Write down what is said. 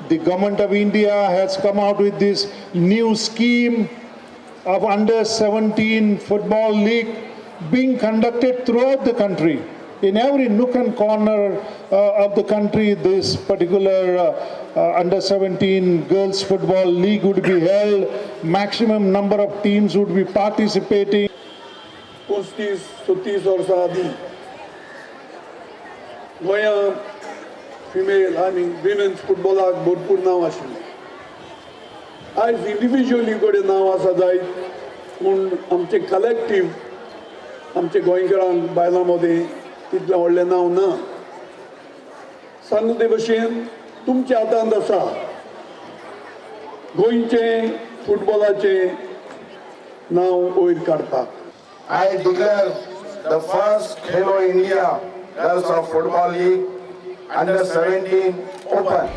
the government of India has come out with this new scheme of under 17 football league being conducted throughout the country. In every nook and corner of the country, this particular under 17 girls football league would be held. Maximum number of teams would be participating. 35-36 वर्सां आदीं गोंयांत female आनी women's फुटबॉलाक भरपूर नांव आशिल्लें. आयज individually कडेन नांव आसा जायत, पूण आमचें कलेक्टीव आमच्या गोंयकारांक बायलां मदें तितलें व्हडलें नांव ना. सांगले ते भशेन तुमच्या हातांत आसा गोंयचें फुटबॉलाचें नांव वयर काडपाक. I declare the first Khelo India Girls of Football League under 17 open.